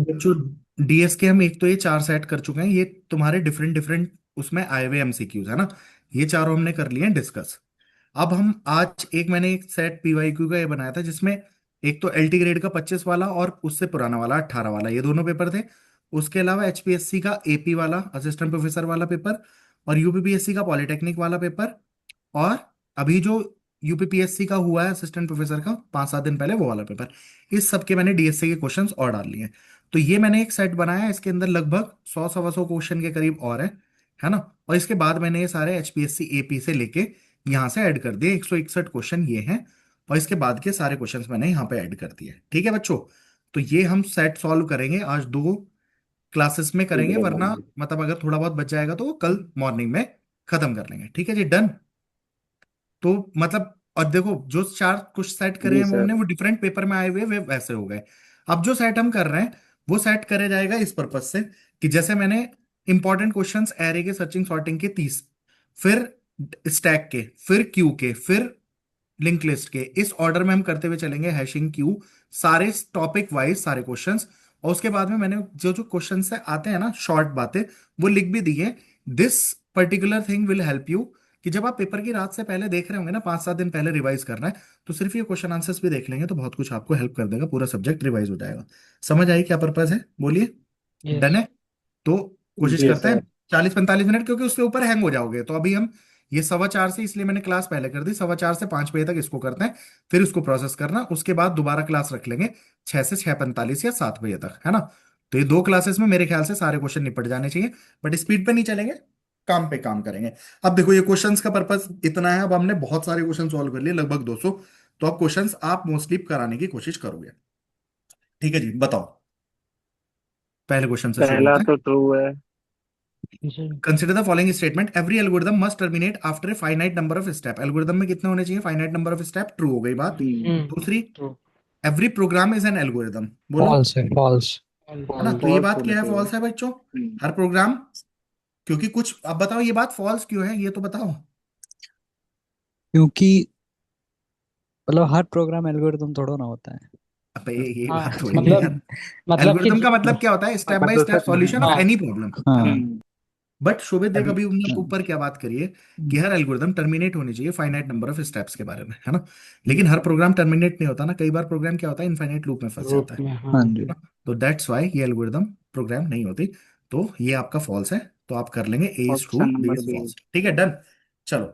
तो बच्चों डीएस के हम एक तो ये चार सेट कर चुके हैं, ये तुम्हारे डिफरेंट डिफरेंट उसमें आए हुए एमसीक्यूज है ना। ये चारों हमने कर लिए हैं डिस्कस। अब हम आज एक मैंने एक सेट पीवाईक्यू का ये बनाया था जिसमें एक तो एलटी ग्रेड का 25 वाला और उससे पुराना वाला 18 वाला, ये दोनों पेपर थे। उसके अलावा एचपीएससी का एपी वाला असिस्टेंट प्रोफेसर वाला पेपर, और यूपीपीएससी का पॉलिटेक्निक वाला पेपर, और अभी जो यूपीपीएससी का हुआ है असिस्टेंट प्रोफेसर का 5-7 दिन पहले वो वाला पेपर। इस सब के मैंने डीएससी के क्वेश्चंस और डाल लिए हैं। तो ये मैंने एक सेट बनाया है, इसके अंदर लगभग 100 सवा 100 क्वेश्चन के करीब और है ना। और इसके बाद मैंने ये सारे एचपीएससी एपी से लेके यहाँ से ऐड कर दिए, 161 क्वेश्चन ये हैं। और इसके बाद के सारे क्वेश्चंस मैंने यहाँ पे ऐड कर दिए, ठीक है बच्चों। तो ये हम सेट सॉल्व करेंगे आज 2 क्लासेस में ठीक करेंगे, है वरना भाई। मतलब अगर थोड़ा बहुत बच जाएगा तो वो कल मॉर्निंग में खत्म कर लेंगे, ठीक है जी, डन। तो मतलब और देखो जो चार कुछ सेट करे जी हैं वो सर। हमने, वो डिफरेंट पेपर में आए हुए वे वैसे हो गए। अब जो सेट हम कर रहे हैं वो सेट करे जाएगा इस पर्पज से कि जैसे मैंने इंपॉर्टेंट क्वेश्चंस एरे के सर्चिंग सॉर्टिंग के 30, फिर स्टैक के, फिर क्यू के, फिर लिंक लिस्ट के, इस ऑर्डर में हम करते हुए चलेंगे, हैशिंग क्यू, सारे टॉपिक वाइज सारे क्वेश्चंस। और उसके बाद में मैंने जो जो क्वेश्चन से आते हैं ना शॉर्ट बातें, वो लिख भी दी है। This particular thing will help you कि जब आप पेपर की रात से पहले देख रहे होंगे ना, 5-7 दिन पहले रिवाइज करना है, तो सिर्फ ये क्वेश्चन आंसर्स भी देख लेंगे तो बहुत कुछ आपको हेल्प कर देगा, पूरा सब्जेक्ट रिवाइज हो जाएगा। समझ आई क्या पर्पज है, बोलिए। यस। डन है। तो कोशिश जी करते हैं सर। 40-45 मिनट, क्योंकि उसके ऊपर हैंग हो जाओगे। तो अभी हम ये 4:15 से, इसलिए मैंने क्लास पहले कर दी, 4:15 से 5 बजे तक इसको करते हैं। फिर उसको प्रोसेस करना, उसके बाद दोबारा क्लास रख लेंगे 6 से 6:45 या 7 बजे तक, है ना। तो ये 2 क्लासेस में मेरे ख्याल से सारे क्वेश्चन निपट जाने चाहिए। बट स्पीड पे नहीं चलेंगे, काम पे काम करेंगे। अब देखो ये क्वेश्चंस का पर्पस इतना है, अब हमने बहुत सारे क्वेश्चन सॉल्व कर लिए, लगभग 200। तो अब क्वेश्चंस आप मोस्टली कराने की कोशिश करोगे, ठीक है जी, बताओ। पहले क्वेश्चन से शुरू पहला होते हैं। तो ट्रू है। जी। Consider the following statement, every algorithm must terminate after a finite number of step. Algorithm में कितने होने चाहिए, finite number of step, true हो गई बात। हम्म। दूसरी, true. Every program is an algorithm, बोलो। फॉल्स है, फॉल्स। है ना, फॉल्स तो ये फॉल्स बात होना क्या है, चाहिए। फॉल्स है बच्चों। हम्म। हर प्रोग्राम, क्योंकि कुछ, अब बताओ ये बात फॉल्स क्यों है, ये तो बताओ। क्योंकि मतलब हर प्रोग्राम एल्गोरिदम थोड़ा ना होता है। अबे ये हाँ, बात थोड़ी है यार। मतलब कि एल्गोरिदम का मतलब क्या होता है, स्टेप बाय मतलब स्टेप सर सॉल्यूशन ऑफ हाँ, एनी प्रॉब्लम, है ना। हाँ। हम्म। बट शोभित देख, अभी अभी हमने ऊपर क्या बात करी है कि हर एल्गोरिदम टर्मिनेट होनी चाहिए फाइनाइट नंबर ऑफ स्टेप्स के बारे में, है ना। लेकिन हर प्रोग्राम टर्मिनेट नहीं होता ना, कई बार प्रोग्राम क्या होता है, इनफाइनाइट लूप में फंस ग्रुप जाता में, है हाँ जी। ना। तो दैट्स वाई ये एल्गोरिदम प्रोग्राम नहीं होती। तो ये आपका फॉल्स है। तो आप कर लेंगे A is true, option B number is B. False, ठीक है, डन। चलो,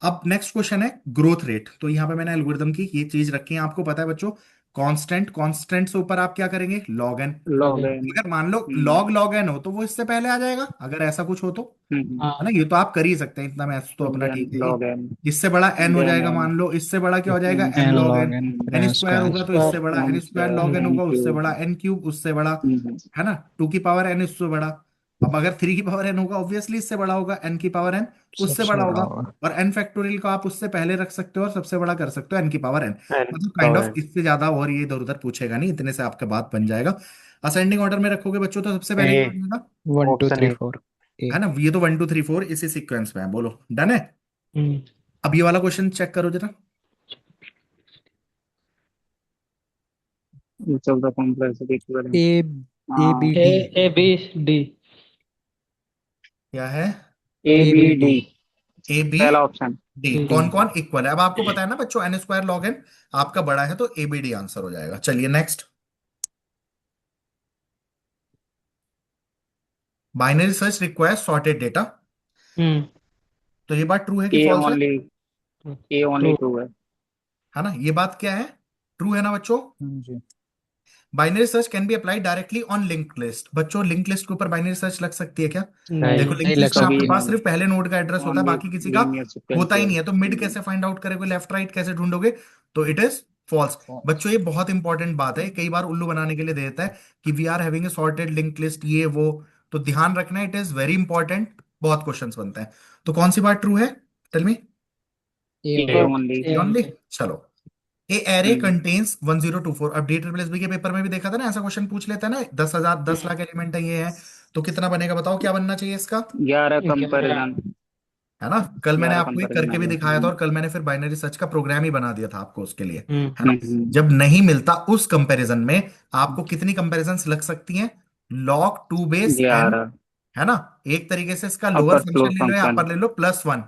अब नेक्स्ट क्वेश्चन है ग्रोथ रेट। तो यहाँ पे मैंने एल्गोरिदम की ये चीज रखी है, आपको पता है बच्चों। कांस्टेंट, कांस्टेंट से ऊपर आप क्या करेंगे, log N. Log log n. N. अगर मान लो हम्म। लॉग लॉग एन हो तो वो इससे पहले आ जाएगा, अगर ऐसा कुछ हो तो, है ना। हाँ। ये तो आप कर ही सकते हैं, इतना मैथ्स तो तो अपना देन ठीक है ही। Log in. इससे बड़ा एन हो देन जाएगा, एन। मान लो इससे बड़ा क्या हो जाएगा, N N log log N. N N फिर स्क्वायर स्क्वायर। होगा तो इससे बड़ा N N square, square log N N होगा उससे क्यूब। बड़ा एन क्यूब, उससे बड़ा, हम्म। है ना। 2 की पावर एन उससे बड़ा। अब अगर 3 की पावर एन होगा ऑब्वियसली इससे बड़ा होगा, एन की पावर एन उससे सबसे बड़ा बड़ा होगा। होगा। और एन फैक्टोरियल को आप उससे पहले रख सकते हो और सबसे बड़ा कर सकते हो एन की पावर एन। एन मतलब काइंड पावर ऑफ एन। इससे ज्यादा और ये इधर उधर पूछेगा नहीं, इतने से आपका बात बन जाएगा। असेंडिंग ऑर्डर में रखोगे बच्चों तो सबसे पहले क्या ए। बनेगा, 1 2 3 4 ए। है ना। ये तो 1 2 3 4 इसी सीक्वेंस में है, बोलो डन है। हम्म। अब ये वाला क्वेश्चन चेक करो जरा। Each of the complexity equivalent. A, A हाँ। B A D. A B D. क्या है, A A B B D. D. A B पहला ऑप्शन। D, D. कौन कौन इक्वल है। अब आपको पता है ना बच्चों, एन स्क्वायर लॉग एन आपका बड़ा है तो ए बी डी आंसर हो जाएगा। चलिए next, binary search requires sorted data. हम्म। तो ये बात ट्रू है कि ए फॉल्स है, only. A only true. Two है। है ना। ये बात क्या है, ट्रू है ना बच्चों। हाँ जी। Binary search can be apply directly on linked list. बच्चों लिंक्ड लिस्ट के ऊपर बाइनरी सर्च लग सकती है क्या। नहीं। देखो नहीं। नहीं लिंक्ड लग लिस्ट में आपके कभी सकती। पास नहीं। सिर्फ पहले नोड का एड्रेस होता है, ओनली बाकी किसी का लीनियर होता ही सीक्वेंशियल। नहीं है। तो मिड कैसे फाइंड आउट करेंगे, लेफ्ट राइट कैसे ढूंढोगे। तो इट इज फॉल्स। फॉल्स। बच्चों ये बहुत इंपॉर्टेंट बात है, कई बार उल्लू बनाने के लिए दे देता है कि we are having a sorted link list, ये वो। तो ध्यान रखना, इट इज वेरी इंपॉर्टेंट, बहुत क्वेश्चंस बनते हैं। तो कौन सी बात ट्रू है, tell me. A A only. Only. A only, only. चलो। A array contains 1024। अब डी ट्रिपल एस बी के पेपर में भी देखा था ना, ऐसा क्वेश्चन पूछ लेता है ना, 10,000 10 लाख एलिमेंट है ये है। तो कितना बनेगा बताओ, क्या बनना चाहिए इसका। 11 11। कंपैरिजन। है ना। कल मैंने 11 आपको एक कंपैरिजन आ करके भी गया। दिखाया था और कल मैंने फिर बाइनरी सर्च का प्रोग्राम ही बना दिया था आपको उसके लिए, है ना। हम्म। जब नहीं मिलता उस कंपैरिजन में आपको कितनी कंपैरिजंस लग सकती हैं, log 2 बेस n, 11 है ना। एक तरीके से इसका लोअर अपर फंक्शन क्लोज ले लो या फंक्शन। अपर ले लो, +1,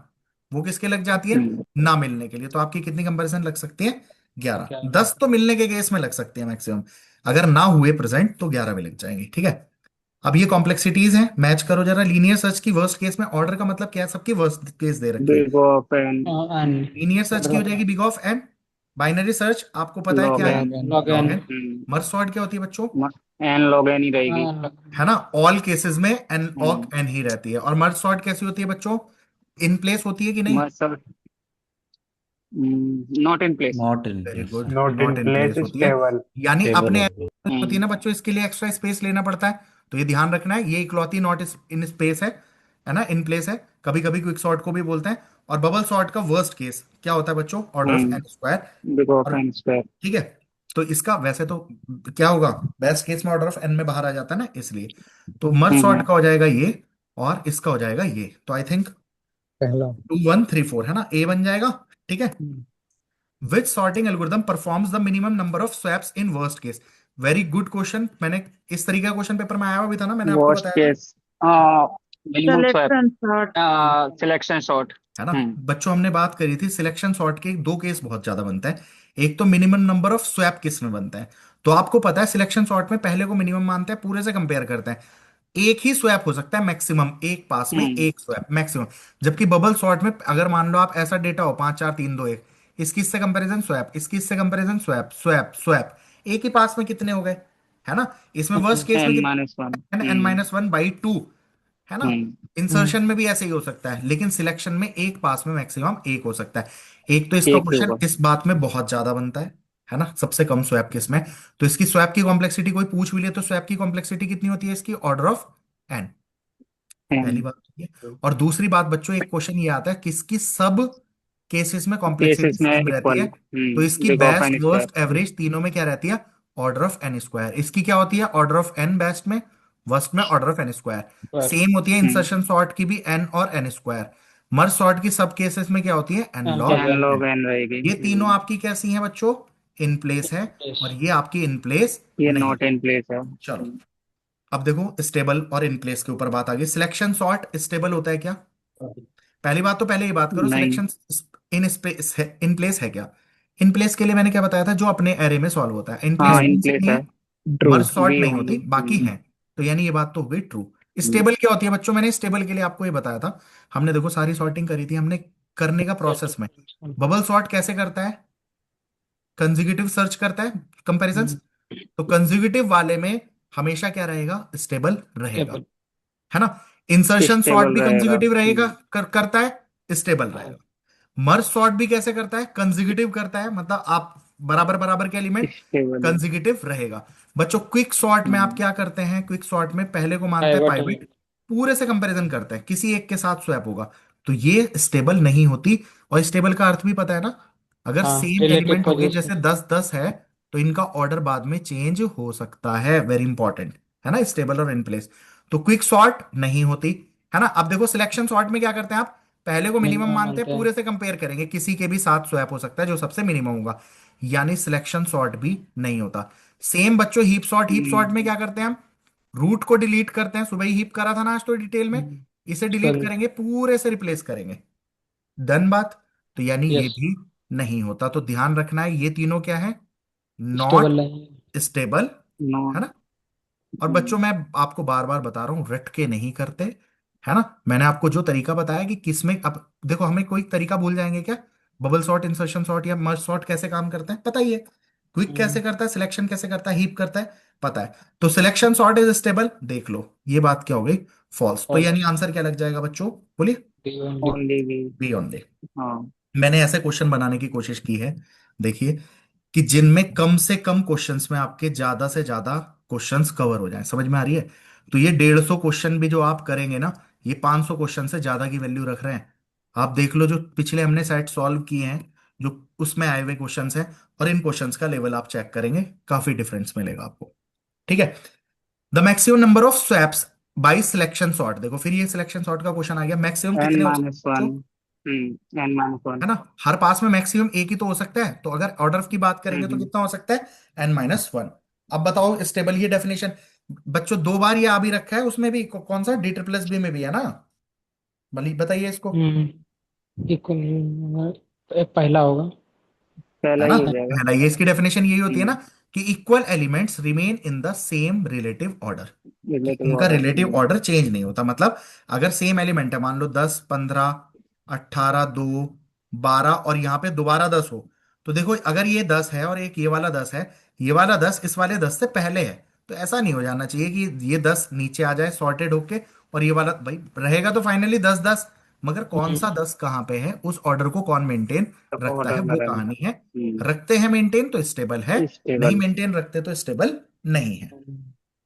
वो किसके लग जाती है, ना मिलने के लिए। तो आपकी कितनी कंपैरिजन लग सकती है, 11। 10 तो मिलने के केस में लग सकती है मैक्सिमम, अगर ना हुए प्रेजेंट तो 11 भी लग जाएंगी, ठीक है। अब ये कॉम्प्लेक्सिटीज हैं, मैच करो जरा। लीनियर सर्च की वर्स्ट केस में ऑर्डर का मतलब क्या है, सबकी वर्स्ट केस दे रखी है। Big of N and linear search की हो जाएगी big of N. Binary search आपको पता है क्या लॉग है, N. log n। log log n N. Merge sort क्या होती है बच्चों, एन लॉग एन ही रहेगी। है ना। ऑल केसेस में एन ऑक हम्म। एन ही रहती है। और मर्ज सॉर्ट कैसी होती है बच्चों, इन प्लेस होती है कि नहीं। Muscle not in place. Not in very place. Good, note in not in place place होती है। स्टेबल। यानी स्टेबल अपने होती है। होती है ना बच्चों, इसके लिए एक्स्ट्रा स्पेस लेना पड़ता है। तो ये ध्यान रखना है, ये इकलौती नॉट इन स्पेस है ना, इन प्लेस है। कभी कभी क्विक सॉर्ट को भी बोलते हैं। और बबल सॉर्ट का वर्स्ट केस क्या होता है बच्चों, order of N square. Big of और एन स्क्वायर। ठीक है, तो इसका वैसे तो क्या होगा, बेस्ट केस में ऑर्डर ऑफ एन में बाहर आ जाता है ना, इसलिए। तो मर्ज सॉर्ट हम्म। का हो जाएगा ये, और इसका हो जाएगा ये। तो आई थिंक पहला। 2134 है ना, ए बन जाएगा, ठीक है। हम्म, which sorting algorithm performs the minimum number of swaps in worst case. Very good question. मैंने इस तरीके का क्वेश्चन पेपर में आया हुआ भी था ना, मैंने आपको वर्स्ट बताया था, case minimum swap Selection sort. Selection shot. है ना। हम्म। बच्चों हमने बात करी थी सिलेक्शन सॉर्ट के दो केस बहुत ज्यादा बनता है। एक तो मिनिमम नंबर ऑफ स्वैप किस में बनता है। तो आपको पता है सिलेक्शन सॉर्ट में पहले को मिनिमम मानते हैं, पूरे से कंपेयर करते हैं। एक ही स्वैप हो सकता है मैक्सिमम, एक पास में हम्म। एक स्वैप मैक्सिमम। जबकि बबल सॉर्ट में अगर मान लो आप ऐसा डेटा हो 5 4 3 2 1, इसकी इससे कंपैरिजन स्वैप, इसकी इससे कंपैरिजन स्वैप स्वैप स्वैप, एक ही पास में कितने हो गए, है ना। इसमें वर्स्ट केस में एन कितने, माइनस वन। n-1/2, है ना। हम्म। हम्म, इंसर्शन में भी ऐसे ही हो सकता है, लेकिन सिलेक्शन में एक पास में मैक्सिमम एक हो सकता है। एक तो इसका एक ही क्वेश्चन होगा। इस बात में बहुत ज्यादा बनता है ना, सबसे कम स्वैप किस में। तो इसकी स्वैप की कॉम्प्लेक्सिटी कोई पूछ भी ले तो स्वैप की कॉम्प्लेक्सिटी कितनी होती है इसकी, ऑर्डर ऑफ एन। पहली एन बात तो ये। और दूसरी बात बच्चों, एक क्वेश्चन ये आता है किसकी सब केसेस में कॉम्प्लेक्सिटी केसेस में सेम रहती इक्वल। है। तो इसकी big of best N square. Worst average तीनों में क्या रहती है, ऑर्डर ऑफ एन स्क्वायर। इसकी क्या होती है, ऑर्डर ऑफ एन बेस्ट में, वर्स्ट में order of N square. square same होती है हम्म। इंसर्शन सॉर्ट की भी, एन और एन स्क्वायर। मर्ज सॉर्ट की सब केसेस में क्या होती है, N and log log N n log N. N रहेगी। ये तीनों आपकी कैसी हैं बच्चों, इन प्लेस है। yes और ये आपकी इन प्लेस ये नहीं। नॉट इन प्लेस है। चलो, अब देखो स्टेबल और इन प्लेस के ऊपर बात आ गई। सिलेक्शन सॉर्ट स्टेबल होता है क्या, पहली बात तो पहले ये बात करो, नहीं। सिलेक्शन इन स्पेस है, इन प्लेस है क्या। इन प्लेस के लिए मैंने क्या बताया था, जो अपने एरे में सॉल्व होता है। इन प्लेस हाँ कौन इन सी प्लेस नहीं है। है, ट्रू। मर्ज सॉर्ट बी नहीं ओनली। होती, बाकी हैं। तो यानी ये बात तो हो गई ट्रू। स्टेबल क्या होती है बच्चों, मैंने स्टेबल के लिए आपको ये बताया था। हमने देखो सारी सॉर्टिंग करी थी हमने, करने का प्रोसेस में बबल सॉर्ट कैसे करता है, कंजिक्यूटिव सर्च करता है, कंपैरिजंस। तो कंजिक्यूटिव वाले में हमेशा क्या रहेगा, स्टेबल रहेगा, stable है ना। इंसर्शन सॉर्ट स्टेबल भी रहेगा। कंजिक्यूटिव रहेगा, करता है, स्टेबल रहेगा। मर्ज सॉर्ट भी कैसे करता है, कंजिक्यूटिव करता है, मतलब आप बराबर बराबर के एलिमेंट, स्टेबल। कंजिक्यूटिव रहेगा। बच्चों क्विक सॉर्ट में आप क्या करते हैं, क्विक सॉर्ट में पहले को मानते हैं pivot पाइवेट, पूरे से कंपैरिजन करते हैं, किसी एक के साथ स्वैप होगा। तो ये स्टेबल नहीं होती। और स्टेबल का अर्थ भी पता है ना, अगर हाँ सेम relative एलिमेंट हो गए, position जैसे 10 10 है, तो इनका ऑर्डर बाद में चेंज हो सकता है, वेरी इंपॉर्टेंट, है ना, स्टेबल और इन प्लेस। तो क्विक सॉर्ट नहीं होती, है ना। अब देखो सिलेक्शन सॉर्ट में क्या करते हैं आप, पहले को मिनिमम minimum मानते हैं, मानते हैं पूरे से कंपेयर करेंगे, किसी के भी साथ स्वैप हो सकता है जो सबसे मिनिमम होगा। यानी सिलेक्शन सॉर्ट भी नहीं होता। सेम बच्चों हीप सॉर्ट में क्या करते हैं हम, रूट को डिलीट करते हैं, सुबह ही हीप करा था ना आज तो डिटेल में। इसे डिलीट sorry करेंगे, पूरे से रिप्लेस करेंगे, डन बात। तो यानी ये yes भी नहीं होता। तो ध्यान रखना है, ये तीनों क्या है, stable नॉट नहीं स्टेबल, नो। है ना। और बच्चों मैं आपको बार बार बता रहा हूं, रट के नहीं करते, है ना। मैंने आपको जो तरीका बताया कि किसमें, अब देखो हमें कोई तरीका भूल जाएंगे क्या, बबल सॉर्ट, इंसर्शन सॉर्ट या मर्ज सॉर्ट कैसे काम करते हैं पता ही है, क्विक कैसे करता है, सिलेक्शन कैसे करता है, हीप करता है, पता है। तो सिलेक्शन सॉर्ट इज स्टेबल, देख लो ये बात क्या हो गई, फॉल्स। तो यानी false आंसर क्या लग जाएगा बच्चों, बोलिए, D only only B. B only. हाँ। मैंने ऐसे क्वेश्चन बनाने की कोशिश की है, देखिए, कि जिनमें कम से कम क्वेश्चंस में आपके ज्यादा से ज्यादा क्वेश्चंस कवर हो जाएं, समझ में आ रही है। तो ये 150 क्वेश्चन भी जो आप करेंगे ना, ये 500 क्वेश्चन से ज्यादा की वैल्यू रख रहे हैं। आप देख लो जो पिछले हमने सेट सॉल्व किए हैं, जो उसमें आए हुए क्वेश्चंस हैं, और इन क्वेश्चंस का लेवल आप चेक करेंगे, काफी डिफरेंस मिलेगा आपको, ठीक है। The maximum number of swaps by selection sort. देखो फिर ये सिलेक्शन सॉर्ट का क्वेश्चन आ गया, मैक्सिमम n कितने हो minus सकते one. हैं? n minus one. है ना, हर पास में मैक्सिमम एक ही तो हो सकता है, तो अगर ऑर्डर की बात करेंगे तो हम्म कितना हो सकता है? n-1। अब बताओ स्टेबल, ये डेफिनेशन बच्चों दो बार ये आ भी रखा है, उसमें भी कौन सा डी ट्रिपल एस बी में भी है ना, भले बताइए इसको। इक्वल पहला होगा। पहला है ना, ही हो जाएगा। पहला ये इसकी डेफिनेशन यही होती है ना, हम्म कि equal elements remain in the same relative order, कि रिलेटिव उनका ऑर्डर। रिलेटिव ऑर्डर चेंज नहीं होता। मतलब अगर सेम एलिमेंट है, मान लो 10 15 18 2 12 और यहाँ पे दोबारा 10 हो, तो देखो अगर ये 10 है और एक ये वाला 10 है, ये वाला 10 इस वाले 10 से पहले है, तो ऐसा नहीं हो जाना चाहिए कि ये 10 नीचे आ जाए सॉर्टेड होके और ये वाला भाई रहेगा तो फाइनली 10 10, मगर कौन सा 10 कहाँ पे है, उस ऑर्डर को कौन मेंटेन रखता है, ऑर्डर में वो रहना। कहानी है। रखते हैं मेंटेन तो स्टेबल है, नहीं स्टेबल। मेंटेन रखते तो स्टेबल नहीं है।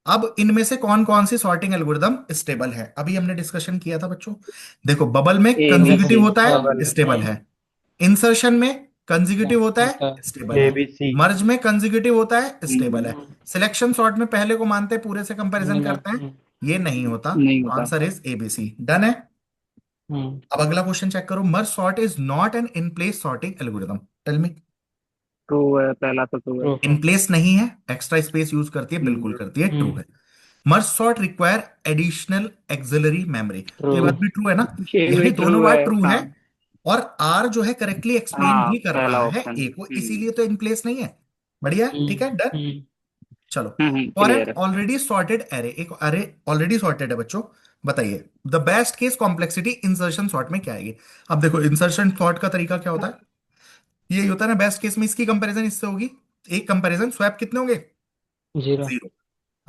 अब इनमें से कौन कौन सी सॉर्टिंग एल्गोरिदम स्टेबल है, अभी हमने डिस्कशन किया था बच्चों। देखो बबल में ए बी सी कंजिक्यूटिव होता बबल है, में। स्टेबल है। इंसर्शन में कंजिक्यूटिव होता है, होता है। स्टेबल है। ABC। मर्ज में कंजिक्यूटिव होता है, स्टेबल है। हम्म, सिलेक्शन सॉर्ट में पहले को मानते हैं, पूरे से कंपैरिजन नहीं करते हैं, नहीं, ये नहीं होता। नहीं तो होता। आंसर इज एबीसी, डन है। हम्म अब अगला क्वेश्चन चेक करो, merge sort is not an in place sorting algorithm, tell me. True है, पहला तो ट्रू है। ट्रू इन प्लेस नहीं है, एक्स्ट्रा स्पेस यूज करती है, बिल्कुल हम्म करती है, ट्रू हम्म है। Merge sort require additional axillary memory, तो ट्रू ये बात भी ट्रू है ना, ये यानी भी दोनों ट्रू है। बात ट्रू है। हाँ और आर जो है करेक्टली एक्सप्लेन हाँ, भी कर पहला रहा है ऑप्शन। ए को, इसीलिए तो इन प्लेस नहीं है। बढ़िया, ठीक है, डन। हम्म चलो, फॉर एन क्लियर है। ऑलरेडी सॉर्टेड एरे, एक अरे ऑलरेडी सॉर्टेड है बच्चों, बताइए the best case complexity insertion sort में क्या आएगी। अब देखो इंसर्शन सॉर्ट का तरीका क्या होता है, यही होता है ना, बेस्ट केस में इसकी कंपैरिजन इससे होगी, एक कंपैरिजन स्वैप कितने होंगे? जीरो। 0।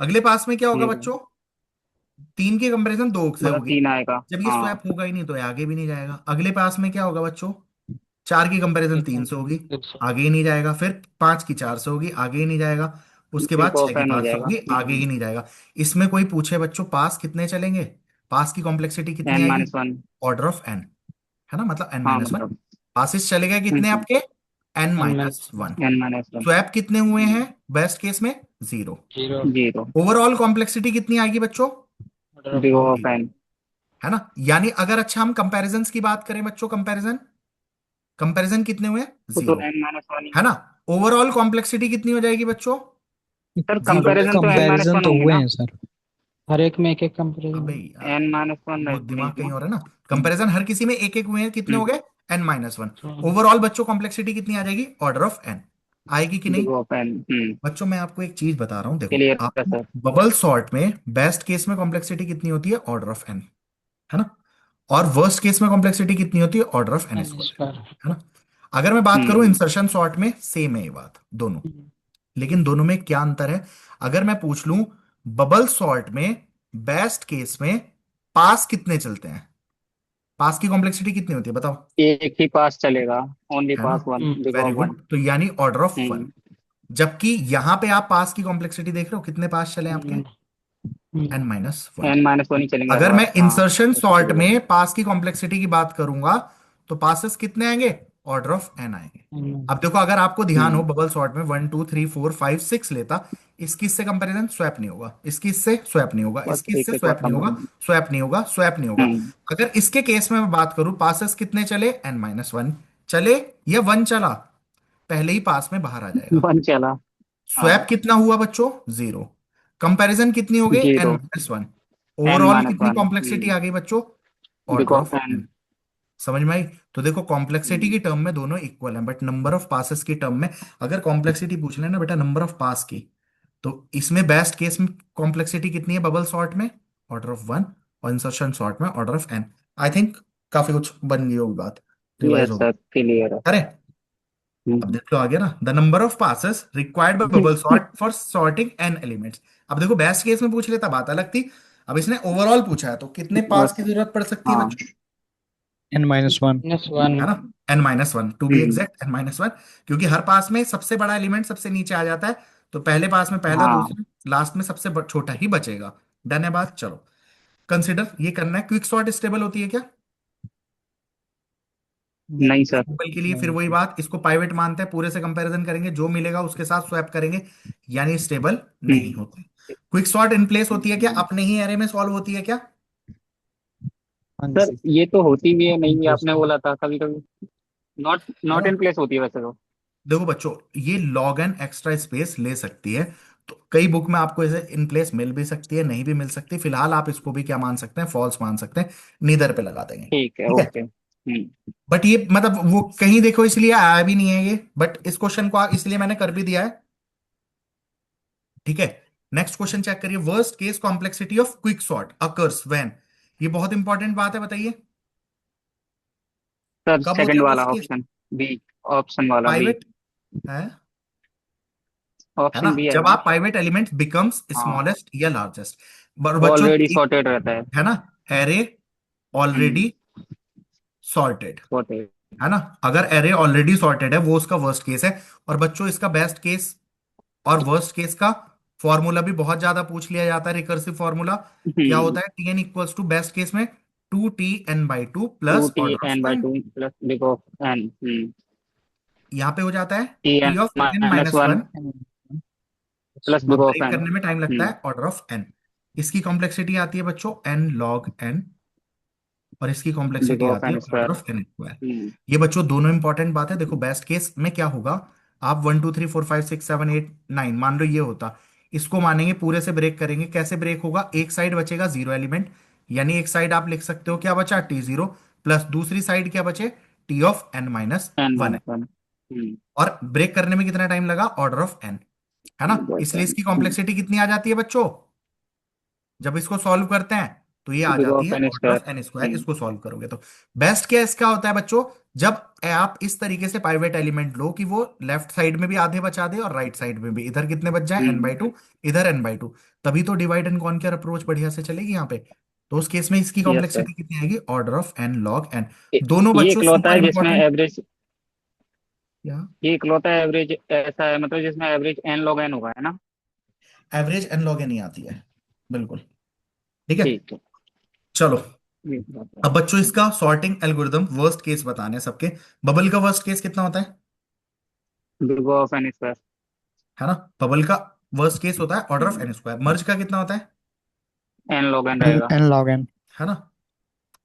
अगले पास में क्या होगा जीरो बच्चों? 3 की कंपैरिजन 2 से मतलब होगी। 3 आएगा। जब ये हाँ स्वैप होगा ही नहीं तो ये आगे भी नहीं जाएगा। अगले पास में क्या होगा बच्चों? 4 की कंपैरिजन एक 3 से होगी, फिर से आगे ही नहीं जाएगा। फिर 5 की 4 से होगी, आगे ही नहीं जाएगा। उसके बाद देखो 6 की ओपन हो 5 से जाएगा। होगी, आगे ही नहीं जाएगा। इसमें कोई पूछे बच्चों पास कितने चलेंगे, पास की कॉम्प्लेक्सिटी कितनी n आएगी? Minus one. Order of N, है ना, मतलब एन हाँ माइनस वन। मतलब। पासिस चले गए कितने आपके? N N minus minus one. n minus one. Swap कितने हुए हैं बेस्ट केस में? 0। जीरो। जीरो। ओवरऑल कॉम्प्लेक्सिटी कितनी आएगी बच्चों? Order of big N. Of n। है ना, यानी अगर अच्छा हम कंपैरिजंस की बात करें बच्चों, कंपैरिजन, कंपैरिजन कितने हुए? वो तो 0। n माइनस वन ही है है। ना, ओवरऑल कॉम्प्लेक्सिटी कितनी हो जाएगी बच्चों? सर 0। कंपैरिजन तो n माइनस कंपैरिजन वन तो होंगे हुए ना। हैं सर। हर एक में एक एक अबे कंपेरिजन। यार, n माइनस वन वो नहीं दिमाग ना। कहीं और है ना। कंपैरिजन हर किसी में एक एक हुए हैं, कितने हो गए? n-1। हम्म ओवरऑल बच्चों कॉम्प्लेक्सिटी कितनी आ जाएगी? Order of n। आएगी कि नहीं? Big of n। बच्चों मैं आपको एक चीज बता रहा हूं, देखो क्लियर है आपको सर। बबल सॉर्ट में बेस्ट केस में कॉम्प्लेक्सिटी कितनी होती है? ऑर्डर ऑफ n, है ना। और वर्स्ट केस में कॉम्प्लेक्सिटी कितनी होती है? Order of n N square, square. है ना। अगर मैं बात करूं हम्म इंसर्शन सॉर्ट में, सेम है ये बात दोनों, लेकिन दोनों में क्या अंतर है? अगर मैं पूछ लूं बबल सॉर्ट में बेस्ट केस में पास कितने चलते हैं, पास की कॉम्प्लेक्सिटी कितनी होती है बताओ? एक ही पास चलेगा। ओनली है ना, pass one, big very of one. Good, तो यानी ऑर्डर ऑफ 1। जबकि यहां पे आप पास की कॉम्प्लेक्सिटी देख रहे हो, कितने पास चले आपके? n-1। n माइनस वन ही चलेंगे हर अगर बार। मैं हाँ इंसर्शन वो तो सॉर्ट बिग ऑफ। में पास की कॉम्प्लेक्सिटी की बात करूंगा, तो पासेस कितने आएंगे? ऑर्डर ऑफ n आएंगे। अब देखो अगर आपको ध्यान हो, हम्म बबल सॉर्ट में 1 2 3 4 5 6 लेता, इसकी इससे कंपैरिजन स्वैप नहीं होगा, इसकी इससे स्वैप नहीं होगा, बस इसकी एक इससे एक बार स्वैप नहीं होगा, कंपैरिजन। स्वैप नहीं होगा, स्वैप नहीं होगा। हम्म अगर इसके केस में मैं बात करूं, पासेस कितने चले? n-1 चले या 1 चला, पहले ही पास में बाहर आ जाएगा। वन चला। स्वैप हाँ कितना हुआ बच्चों? 0। कंपैरिजन कितनी हो गई? Zero. n-1। n overall minus कितनी वन। कॉम्प्लेक्सिटी आ गई बच्चों? Big order of of n। n। समझ में आई? तो देखो कॉम्प्लेक्सिटी की टर्म में दोनों इक्वल हैं, बट नंबर ऑफ पासेस की टर्म में, अगर कॉम्प्लेक्सिटी पूछ लेना बेटा नंबर ऑफ पास की, तो इसमें बेस्ट केस में कॉम्प्लेक्सिटी कितनी है बबल सॉर्ट में? Order of 1। और इंसर्शन सॉर्ट में order of n। I think काफी कुछ बन गई होगी बात, रिवाइज यस होगी। सर, क्लियर है। अरे अब हम्म देख लो आ गया ना, the number of passes required by bubble sort for sorting N elements. अब देखो बेस्ट केस में पूछ लेता बात अलग थी, अब इसने ओवरऑल पूछा है, तो कितने पास बस। की जरूरत पड़ सकती है हाँ। बच्चों? n-1। -1। है ना, n-1 to be hmm exact, n-1, क्योंकि हर पास में सबसे बड़ा एलिमेंट सबसे नीचे आ जाता है, तो पहले पास में पहला, हाँ दूसरा, लास्ट में सबसे छोटा ही बचेगा। डन है बात, चलो कंसिडर ये करना है, क्विक सॉर्ट स्टेबल होती है क्या? नहीं सर। स्टेबल के लिए फिर नहीं वही सर। बात, इसको पाइवेट मानते हैं, पूरे से कंपैरिजन करेंगे, जो मिलेगा उसके साथ स्वैप करेंगे, यानी स्टेबल नहीं हम्म होते। क्विक सॉर्ट इन प्लेस होती है क्या, अपने ही एरे में सॉल्व होती है क्या? हाँ सर जी। ये तो होती भी है, नहीं भी आपने Interesting. बोला था कभी कभी। नॉट है नॉट ना? इन प्लेस होती है वैसे तो। देखो बच्चों, ये लॉग एन एक्स्ट्रा स्पेस ले सकती है। तो कई बुक में आपको ऐसे इन प्लेस मिल भी सकती है, नहीं भी मिल सकती। फिलहाल आप इसको भी क्या मान सकते हैं, फॉल्स मान सकते हैं। नीदर पे लगा देंगे। ठीक है, ठीक है। ओके। बट ये मतलब वो कहीं देखो इसलिए आया भी नहीं है ये, बट इस क्वेश्चन को इसलिए मैंने कर भी दिया है। ठीक है। नेक्स्ट क्वेश्चन चेक करिए, worst case complexity of quick sort occurs when. ये बहुत इंपॉर्टेंट बात है, बताइए सर कब होती सेकंड है वाला worst case? Option B. Option वाला बी। पाइवेट है। है ना? ऑप्शन बी है जब ना। आप पाइवेट एलिमेंट बिकम्स हाँ, स्मॉलेस्ट या लार्जेस्ट। बच्चों ऑलरेडी सॉर्टेड रहता है। है ना, एरे हम्म। Already sorted. सॉर्टेड। है ना? अगर एरे ऑलरेडी सॉर्टेड है वो उसका वर्स्ट केस है। और बच्चों इसका बेस्ट केस और वर्स्ट केस का फॉर्मूला भी बहुत ज्यादा पूछ लिया जाता है, रिकर्सिव फॉर्मूला। क्या हम्म। होता है, T N equals to best case में 2t n/2 two plus T order N of by N. Two plus big of N. यहां पे हो जाता है T T N of N minus minus one one. Plus अब big of break N. करने में time लगता है, ऑर्डर ऑफ एन। इसकी कॉम्प्लेक्सिटी आती है बच्चों n log n, और इसकी बिग कॉम्प्लेक्सिटी ऑफ आती है N order square. Of N square. हम्म। ये बच्चों दोनों इंपॉर्टेंट बात है। देखो बेस्ट केस में क्या होगा, आप 1 2 3 4 5 6 7 8 9 मान लो ये होता। इसको मानेंगे, पूरे से ब्रेक करेंगे। कैसे ब्रेक होगा, एक साइड बचेगा जीरो एलिमेंट, यानी एक साइड आप लिख सकते हो क्या बचा, t0, प्लस दूसरी साइड क्या बचे, T of n minus n one है। Minus one. और ब्रेक करने में कितना टाइम लगा, ऑर्डर ऑफ n। है ना? बिग ऑफ इसलिए एन। इसकी कॉम्प्लेक्सिटी कितनी आ जाती है बच्चों, जब इसको सॉल्व करते हैं तो ये आ बिग जाती ऑफ है N order of square. N square, इसको सॉल्व करोगे तो। बेस्ट केस क्या होता है बच्चों, जब आप इस तरीके से पाइवेट एलिमेंट लो कि वो लेफ्ट साइड में भी आधे बचा दे और राइट साइड में भी, इधर कितने बच जाए n/2, इधर n/2। तभी तो डिवाइड एंड कॉन्कर अप्रोच बढ़िया से चलेगी यहाँ पे। तो उस केस में इसकी यस सर। कॉम्प्लेक्सिटी कितनी आएगी, order of n log n। दोनों ये बच्चों इकलौता सुपर है जिसमें इंपॉर्टेंट। एवरेज। ये इकलौता एवरेज ऐसा है, मतलब जिसमें एवरेज एन लॉग एन होगा, है ना। एवरेज n log n ही आती है, बिल्कुल। ठीक है। ठीक है। चलो, ये बात है। अब बच्चों इसका सॉर्टिंग एल्गोरिदम वर्स्ट केस बताने हैं सबके। बबल का वर्स्ट केस कितना होता है? Big of N square. है ना? बबल का वर्स्ट केस होता है order of N square. Merge का कितना होता है? एन लॉग एन एन रहेगा। N log N. है ना?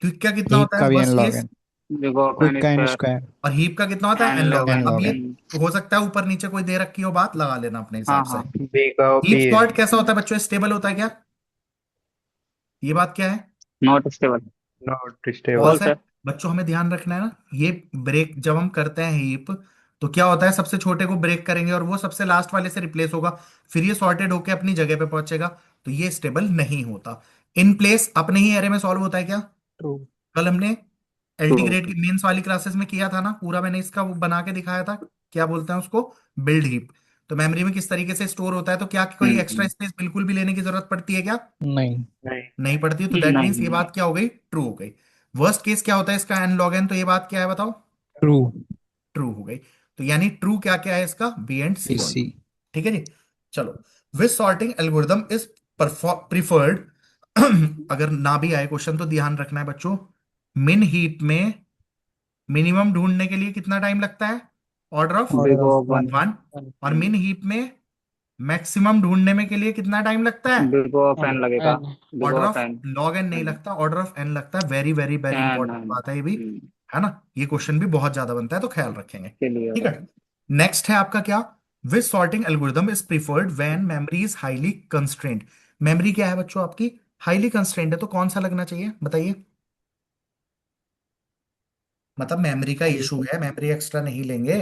क्विक का कितना हीप होता है का भी N worst log case? N. Big of quick N का एन स्क्वायर। स्क्वायर। और हीप का कितना होता है, N N log log N. N N. अब लॉग ये एन। हो सकता है ऊपर नीचे कोई दे रखी हो बात, लगा लेना अपने हाँ हिसाब से। हाँ। big of heap p sort कैसा होता है बच्चों, स्टेबल होता है क्या? ये बात क्या है, not stable. not stable. False false है। है। बच्चों हमें ध्यान रखना है ना, ये ब्रेक जब हम करते हैं हीप, तो क्या होता है, सबसे छोटे को ब्रेक करेंगे और वो सबसे लास्ट वाले से रिप्लेस होगा, फिर ये सॉर्टेड होके अपनी जगह पे पहुंचेगा। तो ये स्टेबल नहीं होता। इन प्लेस अपने ही एरे में सॉल्व होता है क्या? ट्रू। कल हमने एलटी ट्रू। ग्रेड की मेंस वाली क्लासेस में किया था ना, पूरा मैंने इसका वो बना के दिखाया था। क्या बोलते हैं उसको, बिल्ड हीप। तो मेमोरी में किस तरीके से स्टोर होता है, तो क्या कोई एक्स्ट्रा हम्म। स्पेस बिल्कुल भी लेने की जरूरत पड़ती है क्या? नहीं। नहीं। नहीं पड़ती। तो दैट मीन्स ये नहीं। बात क्या हो गई, ट्रू हो गई। वर्स्ट केस क्या होता है इसका, एन लॉग एन। तो ये बात क्या है बताओ, ट्रू। ट्रू हो गई। तो यानी ट्रू क्या क्या है इसका, बी एंड सी इसी। ओनली। ठीक है जी। चलो, विच सॉर्टिंग एल्गोरिदम इज प्रिफर्ड अगर ना भी आए क्वेश्चन तो ध्यान रखना है बच्चों, मिन हीप में मिनिमम ढूंढने के लिए कितना टाइम लगता है, order of order big of of one. One. One. और मिन हीप में मैक्सिमम ढूंढने में के लिए कितना टाइम लगता है, बिग ऑफ एन ऑर्डर लगेगा। N. Big order of of N. Log N नहीं लगता, ऑर्डर ऑफ एन लगता है। Very very very N important N. बात है ये भी। है ना? ये क्वेश्चन भी बहुत ज्यादा बनता है, तो ख्याल रखेंगे। ठीक क्लियर है। है। नेक्स्ट है आपका क्या, which sorting algorithm is preferred when memory is highly constrained. Memory क्या है बच्चों आपकी, हाईली कंस्ट्रेंड है, तो कौन सा लगना चाहिए बताइए। मतलब मेमोरी का इशू है, मेमोरी एक्स्ट्रा नहीं लेंगे।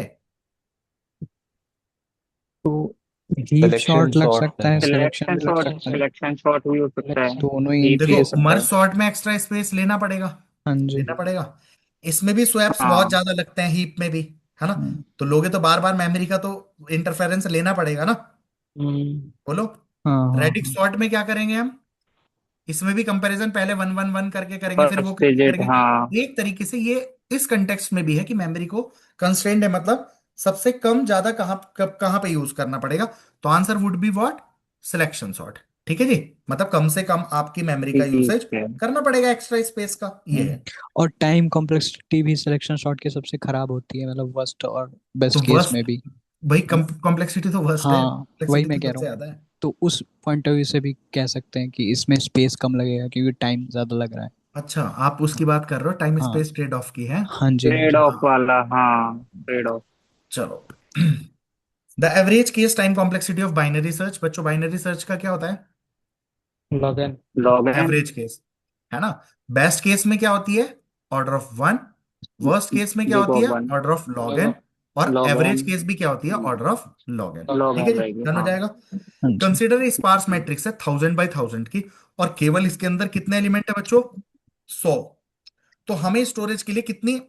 तो हीप Selection शॉर्ट लग sort सकता है। है, सिलेक्शन सिलेक्शन भी लग शॉट। सकता है। सिलेक्शन। सिलेक्शन शॉट भी हो सकता है। दोनों ही हीप ले देखो भी। सकता मर्ज है। सॉर्ट में एक्स्ट्रा स्पेस लेना पड़ेगा, हाँ जी। लेना पड़ेगा। इसमें भी स्वैप्स बहुत हाँ। ज्यादा लगते हैं हीप में भी। है ना? हम्म। तो लोगे तो बार बार मेमोरी का तो इंटरफेरेंस लेना पड़ेगा ना। हम्म। बोलो। हाँ हाँ रेडिक्स हाँ। सॉर्ट में क्या करेंगे हम, इसमें भी कंपैरिजन पहले 1 1 1 करके करेंगे, फिर वो फर्स्ट करके डिजिट, करेंगे। हाँ। एक तरीके से ये इस कंटेक्स्ट में भी है कि मेमोरी को कंस्ट्रेंड है, मतलब सबसे कम ज्यादा कहाँ कहाँ पे यूज करना पड़ेगा। तो answer would be what, selection sort. ठीक है जी। मतलब कम से कम आपकी मेमोरी का ठीक यूसेज है। करना पड़ेगा एक्स्ट्रा स्पेस का, ये हम्म। है। और टाइम कॉम्प्लेक्सिटी भी सिलेक्शन शॉट के सबसे खराब होती है, मतलब वर्स्ट और तो बेस्ट केस वर्स्ट, में भी। भाई कॉम्प्लेक्सिटी तो वर्स्ट है, हाँ वही कॉम्प्लेक्सिटी मैं तो कह रहा सबसे हूँ। ज्यादा है। तो उस पॉइंट ऑफ व्यू से भी कह सकते हैं कि इसमें स्पेस कम लगेगा क्योंकि टाइम ज्यादा लग रहा है। अच्छा, आप उसकी बात कर रहे हो, टाइम हाँ स्पेस ट्रेड ऑफ की है। हाँ जी हाँ ट्रेड जी। ऑफ हाँ, वाला, हाँ ट्रेड ऑफ। चलो। The average case time complexity of binary search, बच्चों बाइनरी सर्च का क्या होता है? Log n. Log N. Average case, है ना। बेस्ट केस में क्या होती है? Order of one. Worst case में क्या बिग होती ऑफ है? One. Order of log log N. और लॉग एवरेज ऑन। केस भी क्या होती है? Order of log N. Log ठीक है ऑन जी, रहेगी, डन हो हाँ। जाएगा। हाँ जी। कंसिडर स्पार्स मैट्रिक्स है 1000 by 1000 की, और केवल इसके अंदर कितने एलिमेंट है बच्चों? 100। तो हमें स्टोरेज के लिए कितनी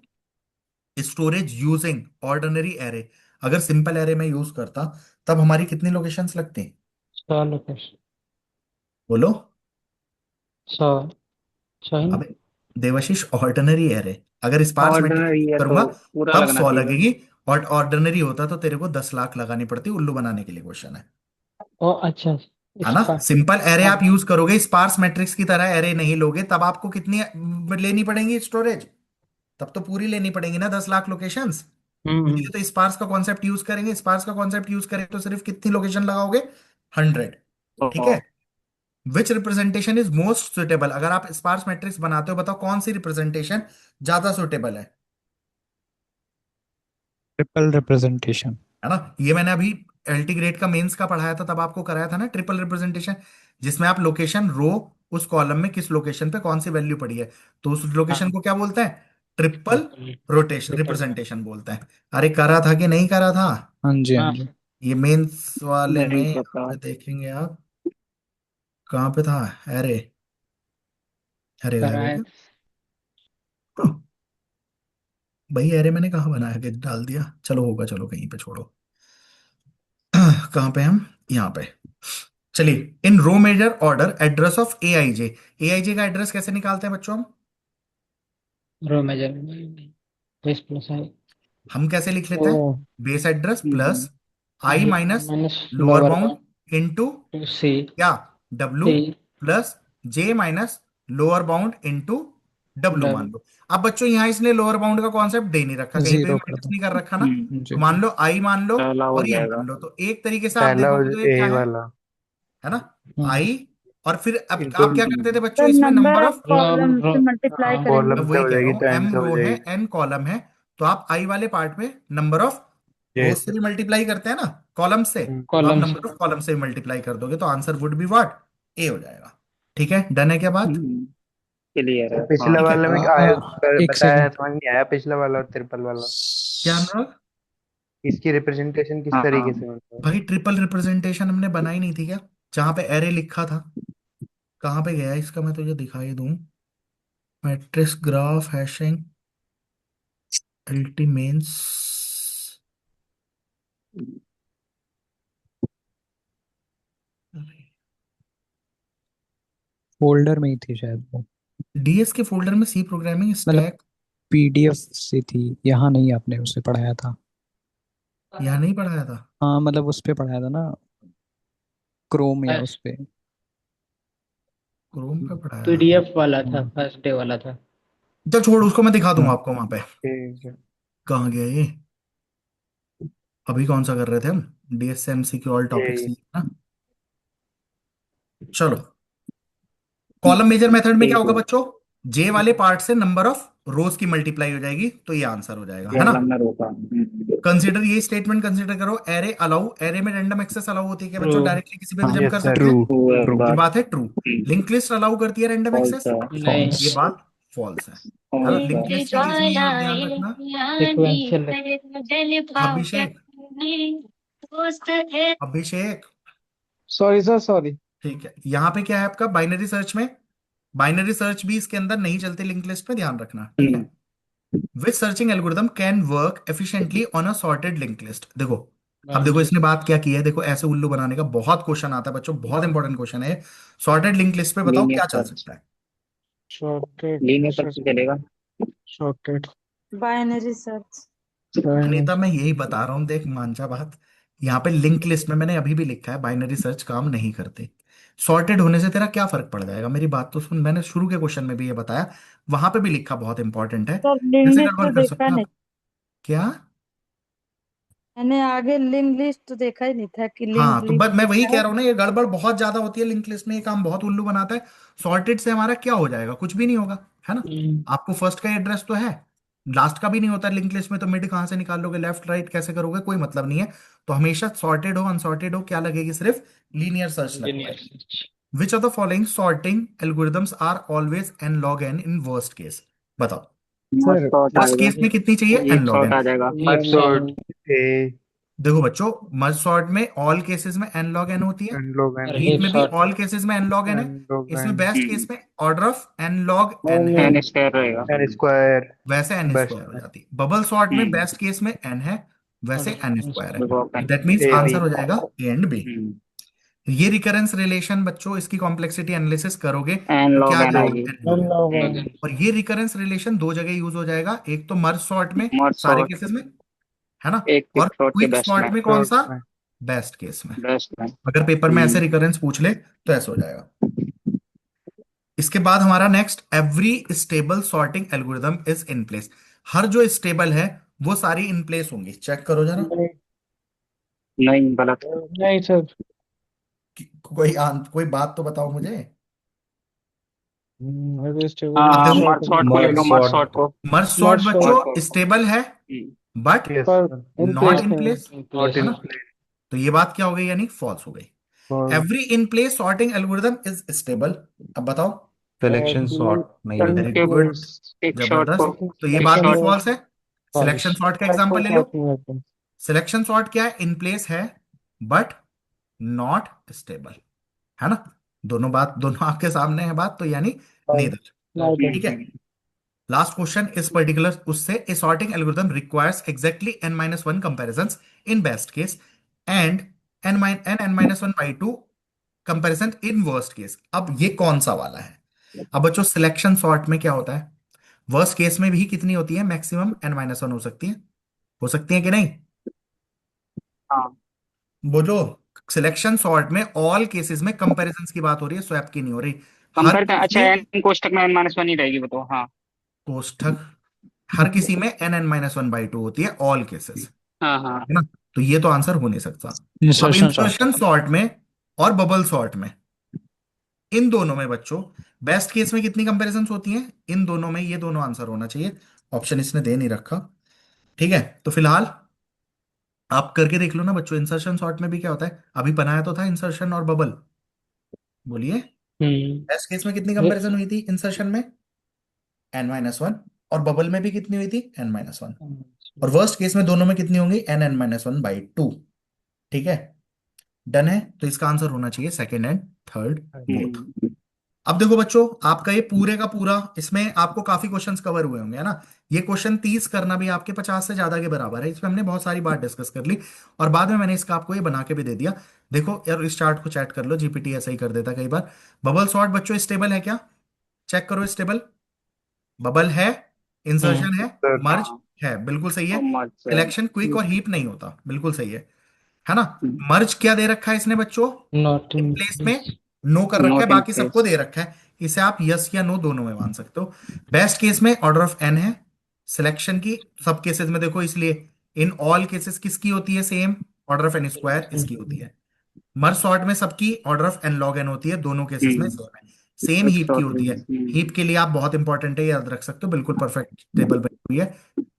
स्टोरेज यूजिंग ऑर्डिनरी एरे, अगर सिंपल एरे में यूज करता, तब हमारी कितनी लोकेशंस लगती? 100 लोकेशन। बोलो। 100। 100 ही ना। अब देवाशीष, ऑर्डिनरी एरे अगर स्पार्स मैट्रिक्स ऑर्डिनरी यूज है तो करूंगा पूरा तब लगना 100 चाहिए लगेगी। बस। और ऑर्डिनरी होता तो तेरे को 10 लाख लगानी पड़ती, उल्लू बनाने के लिए क्वेश्चन ओ अच्छा। है ना। इसका। सिंपल एरे हाँ। आप यूज करोगे, स्पार्स मैट्रिक्स की तरह एरे नहीं लोगे, तब आपको कितनी लेनी पड़ेगी स्टोरेज? तब तो पूरी लेनी पड़ेगी ना, 10 लाख लोकेशंस। हम्म। इसलिए तो स्पार्स का कॉन्सेप्ट यूज करेंगे, स्पार्स का कॉन्सेप्ट यूज करेंगे तो सिर्फ कितनी लोकेशन लगाओगे? 100। ठीक तो है। विच रिप्रेजेंटेशन इज मोस्ट सुटेबल, अगर आप स्पार्स मैट्रिक्स बनाते हो बताओ कौन सी रिप्रेजेंटेशन ज्यादा सुटेबल ट्रिपल रिप्रेजेंटेशन। है ना। ये मैंने अभी एलटी ग्रेड का मेंस का पढ़ाया था, तब आपको कराया था ना ट्रिपल रिप्रेजेंटेशन, जिसमें आप लोकेशन रो, उस कॉलम में किस लोकेशन पे कौन सी वैल्यू पड़ी है, तो उस लोकेशन हाँ। को क्या बोलते हैं? Triple triple. Rotation triple. Representation बोलते हैं। अरे करा था कि नहीं करा था? हाँ जी हाँ हाँ। जी। ये मेंस वाले में नहीं यहाँ पता। पे देखेंगे आप, कहाँ पे था? अरे, अरे गायब हो कराए। गया। हाँ, भाई अरे मैंने कहाँ बनाया कि डाल दिया, चलो होगा, चलो कहीं पे छोड़ो। कहाँ पे हम? यहाँ पे। चलिए, in row major order address of A i j, A i j का एड्रेस कैसे निकालते हैं बच्चों हम? Row major. इस प्लस आई। हम कैसे लिख ओ। लेते हैं? Base address plus i i minus minus lower lower bound bound into two C. क्या? W C. Plus j minus lower bound into W मान डबल। लो। अब बच्चों यहाँ इसने लोअर बाउंड का कॉन्सेप्ट दे नहीं रखा, कहीं पे भी जीरो कर माइनस दो। नहीं कर रखा ना। हम्म। तो जी। मान लो आई मान लो पहला हो और ये मान जाएगा। लो, तो एक तरीके से आप पहला देखोगे तो ये ए क्या वाला है ना, हम्म। आई। और फिर अब इंटू आप क्या करते थे तो बच्चों इसमें? Number number of of, column से मल्टीप्लाई हाँ। करेंगे। मैं कॉलम से वही हो कह रहा जाएगी हूँ, तो एन एम से हो रो है जाएगी। एन कॉलम है, तो आप आई वाले पार्ट में नंबर ऑफ ये रोज से भी मल्टीप्लाई करते हैं ना, कॉलम से, तो आप कॉलम से। नंबर ऑफ कॉलम से भी मल्टीप्लाई कर दोगे, तो आंसर वुड बी व्हाट? ए हो जाएगा। ठीक है, डन है क्या बात? क्लियर है, हाँ। पिछला ठीक है। वाला में आया, एक बताया सेकंड। समझ नहीं आया पिछला वाला और ट्रिपल वाला। क्या अनुराग? इसकी रिप्रेजेंटेशन किस तरीके हाँ। से मतलब? भाई ट्रिपल रिप्रेजेंटेशन हमने बनाई नहीं थी क्या, जहां पे एरे लिखा था? कहाँ पे गया इसका, मैं तुझे दिखाई दूं। मैट्रिक्स ग्राफ हैशिंग अल्टीमेंस। फोल्डर में ही थी शायद वो। डीएस के फोल्डर में सी प्रोग्रामिंग मतलब स्टैक। पीडीएफ से थी, यहाँ नहीं आपने उसे पढ़ाया था। यहाँ नहीं पढ़ाया था? हाँ मतलब उस पे पढ़ाया था ना, क्रोम या उस पे। क्रोम पे पढ़ाया था? पीडीएफ वाला था, हम्म। फर्स्ट डे वाला था। चल छोड़, उसको मैं दिखा दूंगा हाँ। आपको वहां पे। ठीक है। कहाँ गया ये? अभी कौन सा कर रहे थे हम? डीएसएमसी के ऑल टॉपिक्स ये ना। चलो, कॉलम मेजर मेथड में क्या ठीक होगा है। बच्चों? जे वाले पार्ट से नंबर ऑफ रोज की मल्टीप्लाई हो जाएगी, तो ये आंसर हो जाएगा, है ना। कॉलम में रोका। कंसीडर, ये स्टेटमेंट कंसीडर करो, एरे अलाउ, एरे में रैंडम एक्सेस अलाउ होती है क्या ट्रू। बच्चों? डायरेक्टली किसी पे भी हाँ। जंप यस कर सर। सकते ट्रू। हैं। वो है ट्रू। ये बात। बात है ट्रू। लिंक लिस्ट अलाउ करती है रैंडम फॉल्स एक्सेस, है। नहीं। ये फॉल्स। बात फॉल्स है ना। फॉल्स है। लिंक लिस्ट के केस में ये आप ध्यान रखना। सीक्वेंशियल। अभिषेक, अभिषेक, सॉरी सर सॉरी। ठीक है, यहाँ पे क्या है आपका बाइनरी सर्च में? बाइनरी सर्च भी इसके अंदर नहीं चलती लिंक लिस्ट में, ध्यान रखना, ठीक है। हम्म। Which searching algorithm can work efficiently on a sorted link list? देखो, अब देखो बाइनरी। इसने बात क्या की है, देखो ऐसे उल्लू बनाने का बहुत क्वेश्चन आता है बच्चों, बहुत इंपॉर्टेंट क्वेश्चन है। सॉर्टेड लिंक लिस्ट पे बताओ लीनियर क्या चल सर्च। सकता है? Linear sorted. सर्च चलेगा। शॉर्टेड। Binary search. अनीता, मैं यही बता रहा हूँ, देख मांझा बात। यहाँ पे लिंक लिस्ट में मैंने अभी भी लिखा है बाइनरी सर्च काम नहीं करते। सॉर्टेड होने से तेरा क्या फर्क पड़ जाएगा? मेरी बात तो सुन, मैंने शुरू के क्वेश्चन में भी ये बताया, वहां पे भी लिखा बहुत इंपॉर्टेंट है। सर कैसे लिंग्विस्ट तो गड़बड़ कर देखा सकते हो नहीं। आप? क्या? मैंने आगे लिंक लिस्ट तो देखा ही नहीं था कि हाँ लिंक तो बस लिस्ट मैं वही क्या कह है। रहा हूँ ना, ये गड़बड़ बहुत ज्यादा होती है लिंक लिस्ट में, ये काम बहुत उल्लू बनाता है। सॉर्टेड से हमारा क्या हो जाएगा, कुछ भी नहीं होगा, है ना। आपको फर्स्ट का एड्रेस तो है, लास्ट का भी नहीं होता लिंक लिस्ट में, तो मिड कहाँ से निकाल लोगे, लेफ्ट राइट कैसे करोगे, कोई मतलब नहीं है। तो हमेशा सॉर्टेड हो अनसॉर्टेड हो क्या लगेगी, सिर्फ लीनियर सर्च linear लगवाएगी। search. Which of the following sorting algorithms are always N log N in worst case, बताओ। मर्ज Sir, सॉर्ट वर्स्ट आएगा, केस में कितनी चाहिए, एन एक लॉग सॉर्ट एन। आ जाएगा। एक सॉर्ट ए देखो बच्चों, मर्ज सॉर्ट में ऑल केसेस में एन लॉग एन होती है, एन लॉग एन और हीप heap में भी sort ऑल केसेस में एन लॉग एन है। एन लॉग इसमें एन बेस्ट केस में order of N log N है, एन स्क्वायर रहेगा। एन स्क्वायर वैसे एन बेस्ट स्क्वायर हो जाती है। बबल सॉर्ट में हम्म बेस्ट केस में एन है, वैसे order एन n स्क्वायर है। square. देखो अपन। That means A B answer हो जाएगा ए एंड बी। हम्म, ये रिकरेंस रिलेशन बच्चों, इसकी कॉम्प्लेक्सिटी एनालिसिस करोगे एन तो क्या लॉग आ एन जाएगा, आएगी। N log N. log Log n. n. और ये रिकरेंस रिलेशन दो जगह यूज हो जाएगा, एक तो मर्ज सॉर्ट में मर्ज सारे सॉर्ट, केसेस में, है ना, एक और क्विक सॉर्ट के क्विक बेस्ट में, सॉर्ट में कौन शॉर्ट सा, में बेस्ट केस में। बेस्ट में। अगर पेपर में ऐसे रिकरेंस पूछ ले तो ऐसे हो जाएगा। इसके बाद हमारा next, every stable sorting algorithm is in place. हर जो स्टेबल है वो सारी इन प्लेस होंगी, चेक करो जरा। नहीं नहीं, गलत। नहीं sir. कोई बात तो बताओ मुझे। Every stable अब हाँ, देखो, मर्ज sorted सॉर्ट को ले मर्ज लो, मर्ज सॉर्ट सॉर्ट को। मर्ज सॉर्ट merge मर्ज sort बच्चों सॉर्ट को। स्टेबल है बट यस पर in नॉट place इन नहीं है. Place, In not place. है इन ना। प्लेस तो ये बात क्या हो गई, यानी फॉल्स हो गई। Every in place sorting algorithm is stable. अब बताओ। सिलेक्शन सॉर्ट नहीं है। वेरी एक गुड, एक शॉर्ट को, जबरदस्त। तो ये एक बात भी शॉर्ट। Second फॉल्स है। Selection false. सॉर्ट का एग्जांपल Second ले लो। sort नहीं होता. सिलेक्शन सॉर्ट क्या है, इन प्लेस है बट नॉट स्टेबल, है ना। दोनों आपके सामने है बात, तो यानी Right. नीदर। Neither. ठीक है। लास्ट क्वेश्चन इस पर्टिकुलर उससे, a sorting algorithm requires exactly n minus one comparison in best case and n minus one by two comparison in worst case. अब ये कौन सा वाला है। अब बच्चों सिलेक्शन सॉर्ट में क्या होता है, वर्स्ट केस में भी कितनी होती है, मैक्सिमम n माइनस वन हो सकती है कि नहीं, हाँ, बोलो। सिलेक्शन सॉर्ट में ऑल केसेस में कंपैरिजंस की बात हो रही है, स्वैप की नहीं हो रही। हर कंपेयर कर, केस अच्छा, में एन कोष्टक में एन माइनस वन ही रहेगी वो तो, हाँ। कोष्ठक, हर किसी में n minus one by two होती है, ऑल केसेस, हाँ हाँ। है ना। तो ये तो आंसर हो नहीं सकता। अब इंसर्शन सॉर्ट। इंसर्शन सॉर्ट में और बबल सॉर्ट में, इन दोनों में बच्चों बेस्ट केस में कितनी कंपैरिजंस होती हैं, इन दोनों में ये दोनों आंसर होना चाहिए। ऑप्शन इसने दे नहीं रखा। ठीक है, तो फिलहाल आप करके देख लो ना बच्चों, इंसर्शन सॉर्ट में भी क्या होता है, अभी बनाया तो था इंसर्शन और बबल, बोलिए। हम्म. बेस्ट केस में कितनी कंपैरिजन हुई थी इंसर्शन में, एन माइनस वन, और बबल में भी कितनी हुई थी, एन माइनस वन। और वर्स्ट केस में दोनों में कितनी होंगी, n minus one by two. ठीक है, डन है। तो इसका आंसर होना चाहिए सेकंड एंड थर्ड बोथ। हम्म, अब देखो बच्चों, आपका ये पूरे का पूरा, इसमें आपको काफी क्वेश्चंस कवर हुए होंगे, है ना। ये क्वेश्चन 30 करना भी आपके 50 से ज्यादा के बराबर है। इसमें हमने बहुत सारी बात डिस्कस कर ली, और बाद में मैंने इसका आपको ये बना के भी दे दिया। देखो यार, इस चार्ट को चेक कर लो, जीपीटी ऐसा ही कर देता कई बार। बबल सॉर्ट बच्चों स्टेबल है क्या, चेक करो स्टेबल। बबल है, हम्म. इंसर्शन है, मर्ज हाँ, है, बिल्कुल सही है। और मर्ज से। सिलेक्शन क्विक और हीप नहीं होता, बिल्कुल सही है ना। हम्म, मर्ज क्या दे रखा है इसने बच्चों, Not इन in प्लेस में place. नो कर रखा है, नॉट इन बाकी सबको प्लेस। दे रखा है। इसे आप यस या नो दोनों में मान सकते हो। बेस्ट केस में ऑर्डर ऑफ एन है, सिलेक्शन की सब केसेस में देखो, इसलिए इन ऑल केसेस किसकी होती है, same, order of N square इसकी होती है। मर्ज सॉर्ट में सबकी order of N log N होती है, दोनों केसेस में हम्म, सेम है। सेम क्विक हीप की सॉर्ट में। होती है। हीप के लिए आप बहुत इंपॉर्टेंट है, याद रख सकते हो, बिल्कुल परफेक्ट टेबल बनी हुई है,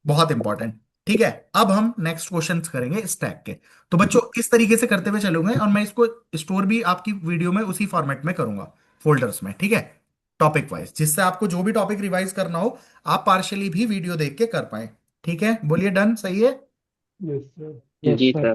बहुत इंपॉर्टेंट। ठीक है, अब हम नेक्स्ट क्वेश्चन करेंगे स्टैक के। तो बच्चों इस तरीके से करते हुए चलूंगे, और मैं इसको स्टोर भी आपकी वीडियो में उसी फॉर्मेट में करूंगा, फोल्डर्स में, ठीक है, टॉपिक वाइज, जिससे आपको जो भी टॉपिक रिवाइज करना हो आप पार्शियली भी वीडियो देख के कर पाए। ठीक है, बोलिए डन, सही है। Yes sir. Yes, जी sir. सर।